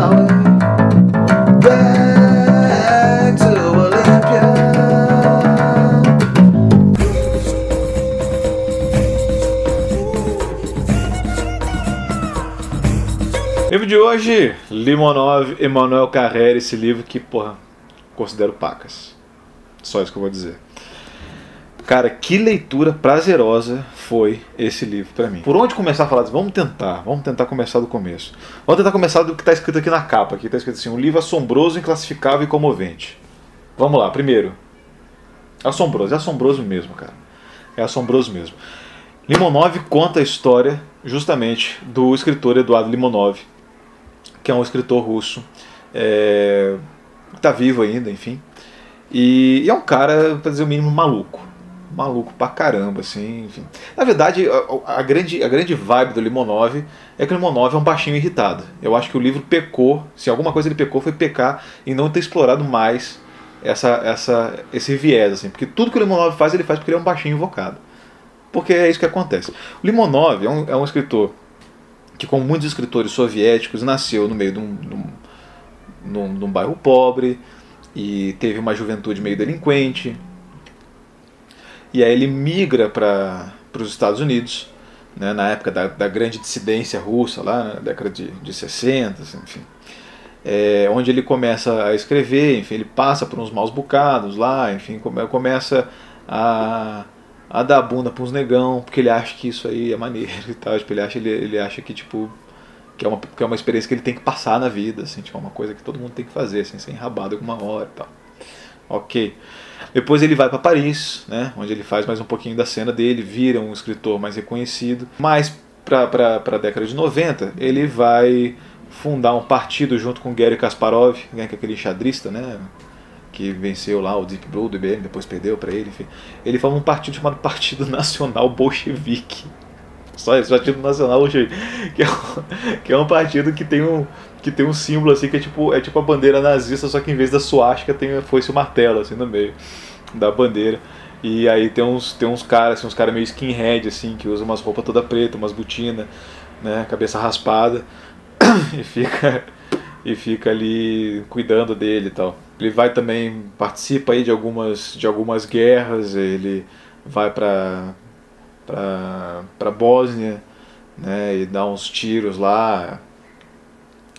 highway back to Olympia. Livro de hoje, Limonov, Emmanuel Carrère, esse livro que, porra, considero pacas. Só isso que eu vou dizer. Cara, que leitura prazerosa foi esse livro pra mim. Por onde começar a falar disso? Vamos tentar começar do começo. Vamos tentar começar do que está escrito aqui na capa. Aqui está escrito assim, um livro assombroso, inclassificável e comovente. Vamos lá, primeiro. Assombroso, é assombroso mesmo, cara. É assombroso mesmo. Limonov conta a história justamente do escritor Eduard Limonov, que é um escritor russo, que está vivo ainda, enfim. E é um cara, para dizer o mínimo, maluco pra caramba, assim, enfim. Na verdade, a grande vibe do Limonov é que o Limonov é um baixinho irritado. Eu acho que o livro pecou, se alguma coisa ele pecou, foi pecar em não ter explorado mais esse viés, assim, porque tudo que o Limonov faz, ele faz porque ele é um baixinho invocado. Porque é isso que acontece. O Limonov é um escritor que, como muitos escritores soviéticos, nasceu no meio de um bairro pobre e teve uma juventude meio delinquente. E aí ele migra para os Estados Unidos, né, na época da grande dissidência russa, lá na década de 60, enfim. Onde ele começa a escrever, enfim, ele passa por uns maus bocados lá, enfim, começa a dar a bunda para uns negão, porque ele acha que isso aí é maneiro e tal, tipo, ele acha que, tipo, que é uma experiência que ele tem que passar na vida, assim, tipo, é uma coisa que todo mundo tem que fazer, assim, ser enrabado alguma hora e tal. Ok. Depois ele vai para Paris, né, onde ele faz mais um pouquinho da cena dele, vira um escritor mais reconhecido. Mas para a década de 90, ele vai fundar um partido junto com Garry Kasparov, que é aquele enxadrista, né, que venceu lá o Deep Blue do IBM, depois perdeu para ele, enfim. Ele forma um partido chamado Partido Nacional Bolchevique. Só isso, Partido Nacional Bolchevique, que é um partido que tem um símbolo assim que é tipo a bandeira nazista, só que em vez da suástica tem foice e martelo assim no meio da bandeira. E aí tem uns caras assim, uns caras meio skinhead assim, que usam umas roupas toda preta, umas botinas, né, cabeça raspada e fica ali cuidando dele e tal. Ele vai também, participa aí de algumas guerras, ele vai para Bósnia, né, e dá uns tiros lá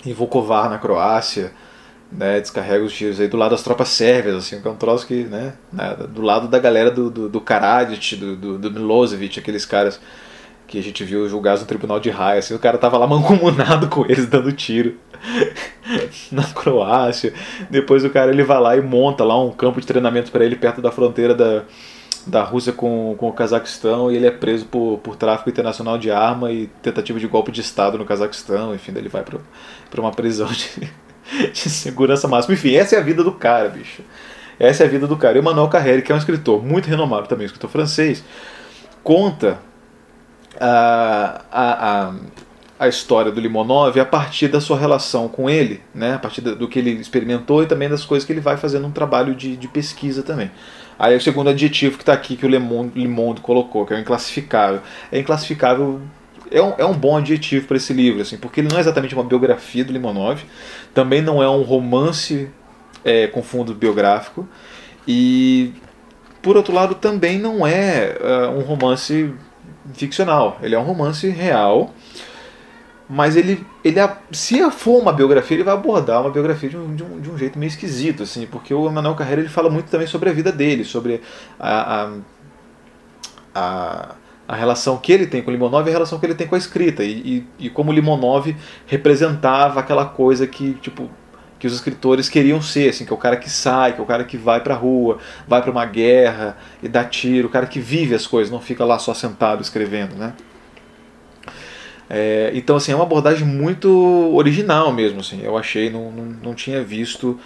em Vukovar, na Croácia, né, descarrega os tiros aí do lado das tropas sérvias, assim, que é um troço que, né, do lado da galera do Karadzic, do Milosevic, aqueles caras que a gente viu julgados no tribunal de Haia, assim, o cara tava lá mancomunado com eles, dando tiro na Croácia. Depois o cara ele vai lá e monta lá um campo de treinamento para ele perto da fronteira da Rússia com o Cazaquistão, e ele é preso por tráfico internacional de arma e tentativa de golpe de Estado no Cazaquistão. Enfim, daí ele vai para uma prisão de segurança máxima. Enfim, essa é a vida do cara, bicho. Essa é a vida do cara. E o Emmanuel Carrère, que é um escritor muito renomado também, um escritor francês, conta a história do Limonov a partir da sua relação com ele, né, a partir do que ele experimentou e também das coisas que ele vai fazendo um trabalho de pesquisa também. Aí o segundo adjetivo que está aqui, que o Le Monde colocou, que é o inclassificável. É inclassificável, é um bom adjetivo para esse livro, assim, porque ele não é exatamente uma biografia do Limonov, também não é um romance com fundo biográfico, e por outro lado também não é um romance ficcional, ele é um romance real, mas se for uma biografia, ele vai abordar uma biografia de um jeito meio esquisito, assim, porque o Emmanuel Carrère ele fala muito também sobre a vida dele, sobre a relação que ele tem com o Limonov e a relação que ele tem com a escrita, e como o Limonov representava aquela coisa que os escritores queriam ser, assim, que é o cara que sai, que é o cara que vai pra rua, vai pra uma guerra e dá tiro, o cara que vive as coisas, não fica lá só sentado escrevendo, né? Então, assim, é uma abordagem muito original mesmo, assim, eu achei, não tinha visto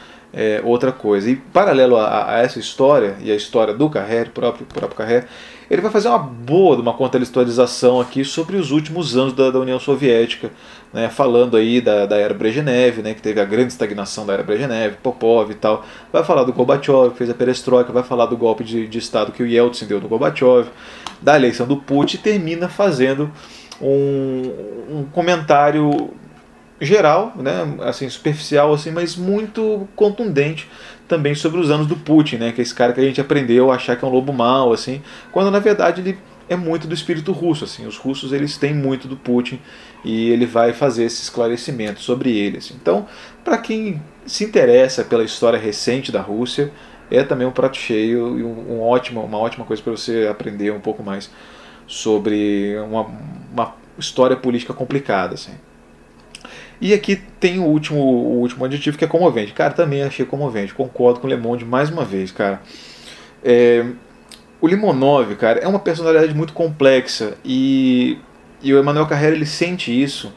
outra coisa. E paralelo a essa história, e a história do Carrère, próprio Carrère, ele vai fazer uma contextualização aqui sobre os últimos anos da União Soviética, né, falando aí da era Brezhnev, né, que teve a grande estagnação da era Brezhnev, Popov e tal. Vai falar do Gorbachev, que fez a perestroika, vai falar do golpe de Estado que o Yeltsin deu no Gorbachev, da eleição do Putin, e termina fazendo um comentário geral, né, assim, superficial, assim, mas muito contundente também sobre os anos do Putin, né, que é esse cara que a gente aprendeu a achar que é um lobo mau, assim, quando na verdade ele é muito do espírito russo, assim. Os russos, eles têm muito do Putin e ele vai fazer esse esclarecimento sobre ele, assim. Então, para quem se interessa pela história recente da Rússia, é também um prato cheio e uma ótima coisa para você aprender um pouco mais sobre uma história política complicada, assim. E aqui tem o último adjetivo, que é comovente. Cara, também achei comovente. Concordo com o Le Monde mais uma vez, cara. O Limonov, cara, é uma personalidade muito complexa e o Emmanuel Carrère, ele sente isso.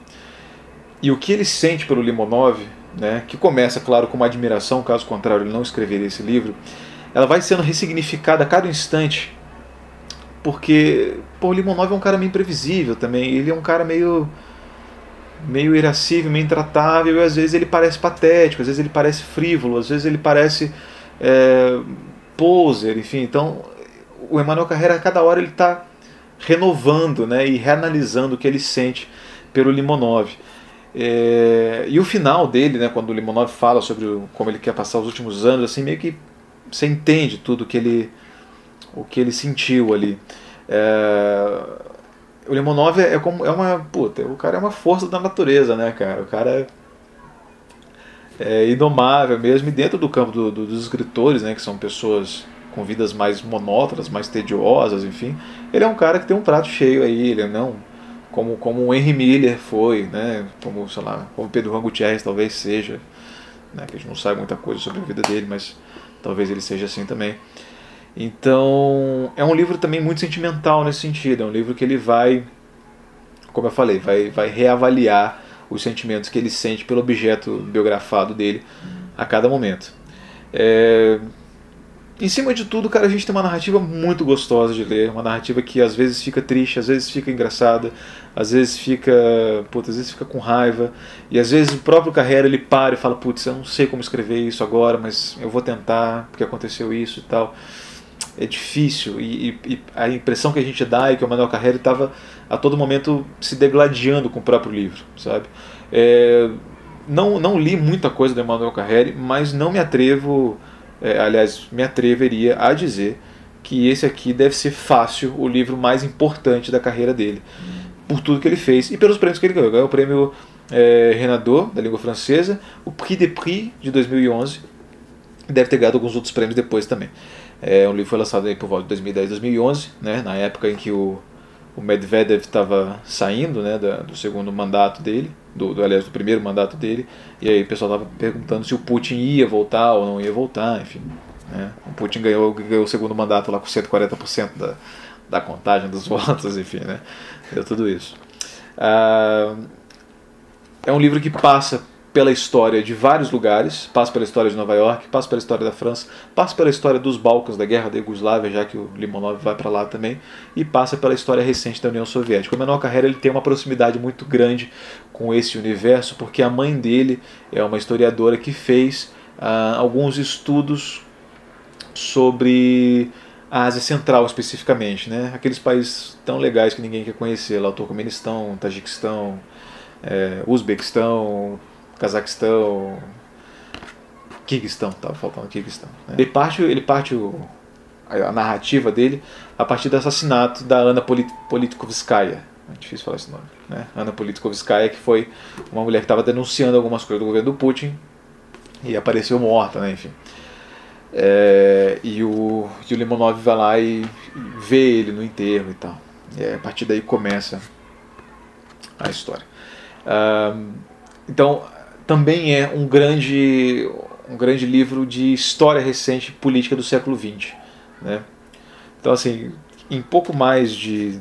E o que ele sente pelo Limonov, né, que começa, claro, com uma admiração, caso contrário ele não escreveria esse livro, ela vai sendo ressignificada a cada instante, porque o Limonov é um cara meio imprevisível também. Ele é um cara meio irascível, meio intratável, e às vezes ele parece patético, às vezes ele parece frívolo, às vezes ele parece poser, enfim. Então o Emmanuel Carrère, a cada hora ele está renovando, né, e reanalisando o que ele sente pelo Limonov. E o final dele, né, quando o Limonov fala sobre como ele quer passar os últimos anos, assim, meio que você entende tudo o que ele sentiu ali. O Limonov o cara é uma força da natureza, né, cara? O cara é idomável mesmo, e dentro do campo dos escritores, né, que são pessoas com vidas mais monótonas, mais tediosas, enfim, ele é um cara que tem um prato cheio aí. Ele não como o Henry Miller foi, né, como, sei lá, como Pedro Juan Gutierrez talvez seja, né, que a gente não sabe muita coisa sobre a vida dele, mas talvez ele seja assim também. Então é um livro também muito sentimental nesse sentido. É um livro que ele vai, como eu falei, vai reavaliar os sentimentos que ele sente pelo objeto biografado dele a cada momento. Em cima de tudo, cara, a gente tem uma narrativa muito gostosa de ler, uma narrativa que às vezes fica triste, às vezes fica engraçada, às vezes fica com raiva, e às vezes o próprio Carrère, ele para e fala, putz, eu não sei como escrever isso agora, mas eu vou tentar, porque aconteceu isso e tal. É difícil, e a impressão que a gente dá é que o Emmanuel Carrère estava a todo momento se degladiando com o próprio livro, sabe? Não li muita coisa do Emmanuel Carrère, mas não me atrevo... aliás, me atreveria a dizer que esse aqui deve ser fácil o livro mais importante da carreira dele, por tudo que ele fez e pelos prêmios que ele ganhou. Ganhou o prêmio Renaudot, da língua francesa, o Prix des Prix, de 2011, e deve ter ganhado alguns outros prêmios depois também. O livro foi lançado aí por volta de 2010, 2011, né, na época em que o Medvedev estava saindo, né, do segundo mandato dele, aliás, do primeiro mandato dele, e aí o pessoal estava perguntando se o Putin ia voltar ou não ia voltar, enfim. Né. O Putin ganhou o segundo mandato lá com 140% da contagem dos votos, enfim, né, deu tudo isso. É um livro que passa pela história de vários lugares, passa pela história de Nova York, passa pela história da França, passa pela história dos Balcãs, da Guerra da Iugoslávia, já que o Limonov vai para lá também, e passa pela história recente da União Soviética. O Emmanuel Carrère, ele tem uma proximidade muito grande com esse universo, porque a mãe dele é uma historiadora que fez alguns estudos sobre a Ásia Central especificamente, né? Aqueles países tão legais que ninguém quer conhecer, lá o Turcomenistão, Tajiquistão, Uzbequistão, Cazaquistão, Kirguistão, estava faltando Kirguistão. Né? Ele parte a narrativa dele a partir do assassinato da Anna Politkovskaya. É difícil falar esse nome. Né? Anna Politkovskaya, que foi uma mulher que estava denunciando algumas coisas do governo do Putin e apareceu morta, né? Enfim. E o Limonov vai lá e vê ele no enterro e tal. E a partir daí começa a história. Então, também é um grande livro de história recente política do século XX. Né? Então, assim, em pouco mais de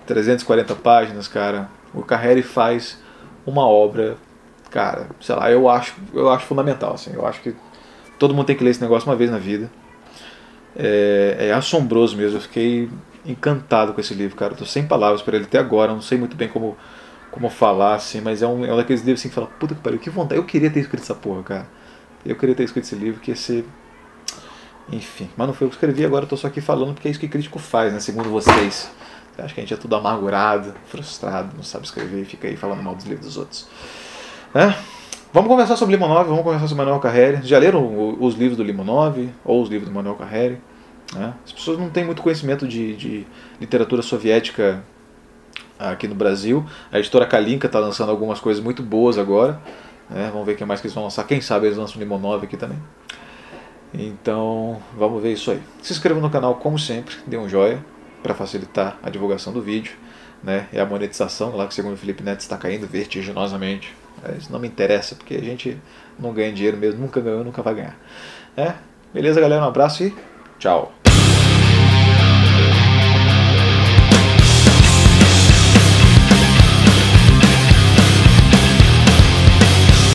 340 páginas, cara, o Carrère faz uma obra, cara, sei lá, eu acho fundamental. Assim, eu acho que todo mundo tem que ler esse negócio uma vez na vida. É assombroso mesmo, eu fiquei encantado com esse livro, cara. Estou sem palavras para ele até agora, não sei muito bem como falar, assim, mas é um daqueles livros assim que fala, puta que pariu, que vontade, eu queria ter escrito essa porra, cara. Eu queria ter escrito esse livro, que ia ser... Enfim, mas não foi eu que escrevi, agora eu tô só aqui falando porque é isso que crítico faz, né, segundo vocês. Acho que a gente é tudo amargurado, frustrado, não sabe escrever e fica aí falando mal dos livros dos outros. Vamos conversar sobre Limonov, vamos conversar sobre Manuel Carreri. Já leram os livros do Limonov ou os livros do Manuel Carreri? As pessoas não têm muito conhecimento de literatura soviética aqui no Brasil. A editora Kalinka está lançando algumas coisas muito boas agora. Vamos ver o que mais que eles vão lançar. Quem sabe eles lançam Limonov aqui também. Então, vamos ver isso aí. Se inscreva no canal como sempre, dê um joinha para facilitar a divulgação do vídeo, e a monetização, lá que segundo o Felipe Neto está caindo vertiginosamente. Isso não me interessa, porque a gente não ganha dinheiro mesmo, nunca ganhou, nunca vai ganhar. Beleza, galera? Um abraço e tchau.